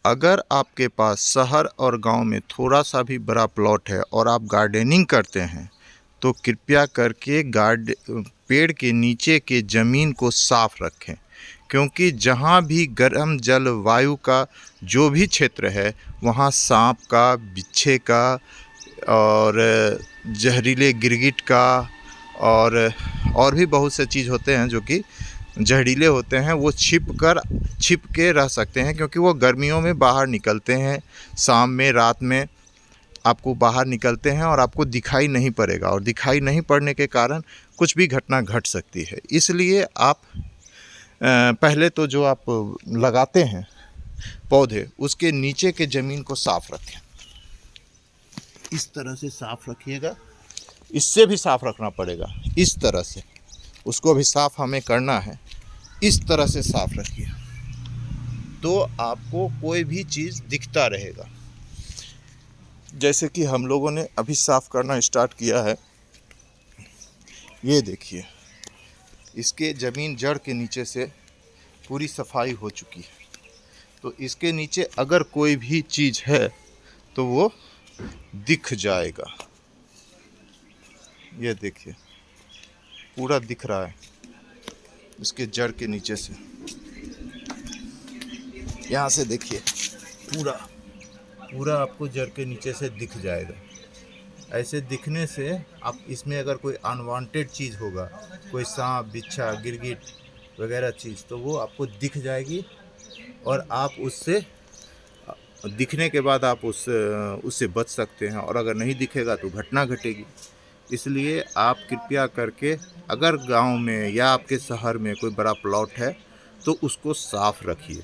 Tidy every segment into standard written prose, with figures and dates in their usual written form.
अगर आपके पास शहर और गांव में थोड़ा सा भी बड़ा प्लॉट है और आप गार्डनिंग करते हैं तो कृपया करके पेड़ के नीचे के ज़मीन को साफ रखें, क्योंकि जहाँ भी गर्म जल वायु का जो भी क्षेत्र है वहाँ सांप का, बिच्छे का और जहरीले गिरगिट का और भी बहुत से चीज़ होते हैं जो कि जहरीले होते हैं, वो छिप के रह सकते हैं, क्योंकि वो गर्मियों में बाहर निकलते हैं, शाम में रात में आपको बाहर निकलते हैं और आपको दिखाई नहीं पड़ेगा, और दिखाई नहीं पड़ने के कारण कुछ भी घटना घट सकती है। इसलिए आप पहले तो जो आप लगाते हैं पौधे, उसके नीचे के ज़मीन को साफ रखें। इस तरह से साफ रखिएगा, इससे भी साफ रखना पड़ेगा, इस तरह से उसको भी साफ हमें करना है। इस तरह से साफ रखिए तो आपको कोई भी चीज़ दिखता रहेगा। जैसे कि हम लोगों ने अभी साफ करना स्टार्ट किया है, ये देखिए, इसके ज़मीन जड़ के नीचे से पूरी सफाई हो चुकी है। तो इसके नीचे अगर कोई भी चीज़ है तो वो दिख जाएगा। ये देखिए, पूरा दिख रहा है इसके जड़ के नीचे से। यहाँ से देखिए, पूरा आपको जड़ के नीचे से दिख जाएगा। ऐसे दिखने से आप इसमें अगर कोई अनवांटेड चीज़ होगा, कोई सांप, बिच्छा, गिरगिट वगैरह चीज़, तो वो आपको दिख जाएगी और आप उससे दिखने के बाद आप उससे बच सकते हैं, और अगर नहीं दिखेगा तो घटना घटेगी। इसलिए आप कृपया करके, अगर गांव में या आपके शहर में कोई बड़ा प्लॉट है तो उसको साफ रखिए,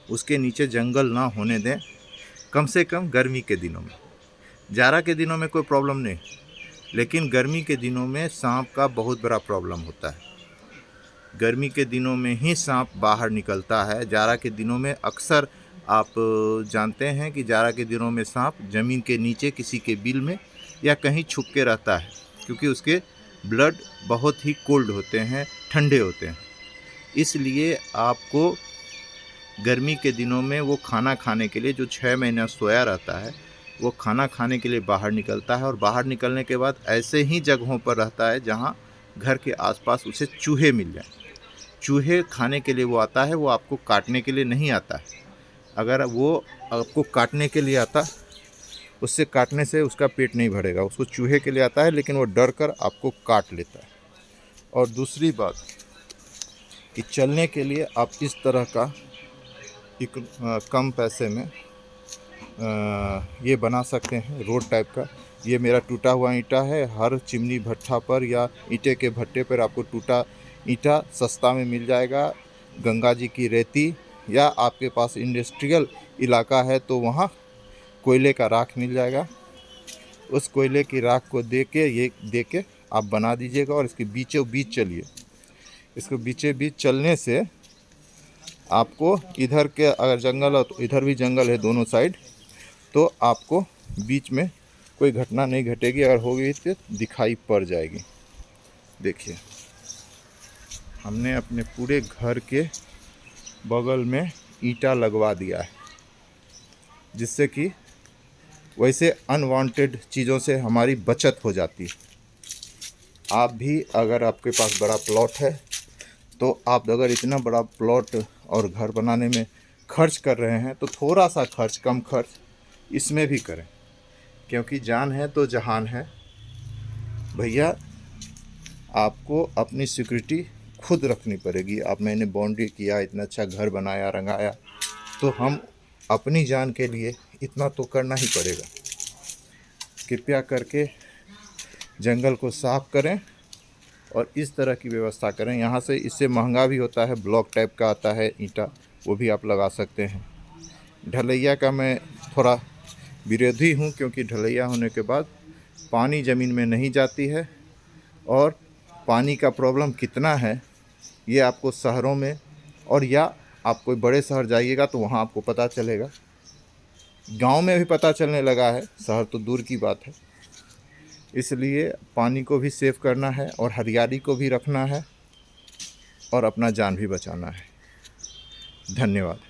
उसके नीचे जंगल ना होने दें, कम से कम गर्मी के दिनों में। जाड़ा के दिनों में कोई प्रॉब्लम नहीं, लेकिन गर्मी के दिनों में सांप का बहुत बड़ा प्रॉब्लम होता है। गर्मी के दिनों में ही सांप बाहर निकलता है। जाड़ा के दिनों में अक्सर आप जानते हैं कि जाड़ा के दिनों में सांप ज़मीन के नीचे किसी के बिल में या कहीं छुप के रहता है, क्योंकि उसके ब्लड बहुत ही कोल्ड होते हैं, ठंडे होते हैं। इसलिए आपको गर्मी के दिनों में वो खाना खाने के लिए, जो 6 महीना सोया रहता है, वो खाना खाने के लिए बाहर निकलता है, और बाहर निकलने के बाद ऐसे ही जगहों पर रहता है जहाँ घर के आसपास उसे चूहे मिल जाएं। चूहे खाने के लिए वो आता है, वो आपको काटने के लिए नहीं आता है। अगर वो आपको काटने के लिए आता, उससे काटने से उसका पेट नहीं भरेगा, उसको चूहे के लिए आता है, लेकिन वो डर कर आपको काट लेता है। और दूसरी बात कि चलने के लिए आप इस तरह का एक कम पैसे में ये बना सकते हैं, रोड टाइप का। ये मेरा टूटा हुआ ईंटा है। हर चिमनी भट्ठा पर या ईंटे के भट्टे पर आपको टूटा ईंटा सस्ता में मिल जाएगा। गंगा जी की रेती, या आपके पास इंडस्ट्रियल इलाका है तो वहाँ कोयले का राख मिल जाएगा। उस कोयले की राख को दे के आप बना दीजिएगा, और इसके बीचों बीच चलिए। इसको बीचों बीच चलने से आपको इधर के अगर जंगल हो तो इधर भी जंगल है दोनों साइड, तो आपको बीच में कोई घटना नहीं घटेगी, अगर होगी तो दिखाई पड़ जाएगी। देखिए, हमने अपने पूरे घर के बगल में ईंटा लगवा दिया है, जिससे कि वैसे अनवांटेड चीज़ों से हमारी बचत हो जाती है। आप भी, अगर आपके पास बड़ा प्लॉट है तो आप अगर इतना बड़ा प्लॉट और घर बनाने में खर्च कर रहे हैं तो थोड़ा सा खर्च, कम खर्च इसमें भी करें, क्योंकि जान है तो जहान है। भैया, आपको अपनी सिक्योरिटी खुद रखनी पड़ेगी। अब मैंने बाउंड्री किया, इतना अच्छा घर बनाया, रंगाया, तो हम अपनी जान के लिए इतना तो करना ही पड़ेगा। कृपया करके जंगल को साफ करें और इस तरह की व्यवस्था करें। यहाँ से इससे महंगा भी होता है, ब्लॉक टाइप का आता है ईंटा, वो भी आप लगा सकते हैं। ढलैया का मैं थोड़ा विरोधी हूँ, क्योंकि ढलैया होने के बाद पानी ज़मीन में नहीं जाती है, और पानी का प्रॉब्लम कितना है ये आपको शहरों में, और या आप कोई बड़े शहर जाइएगा तो वहाँ आपको पता चलेगा। गांव में भी पता चलने लगा है, शहर तो दूर की बात है। इसलिए पानी को भी सेव करना है, और हरियाली को भी रखना है, और अपना जान भी बचाना है। धन्यवाद।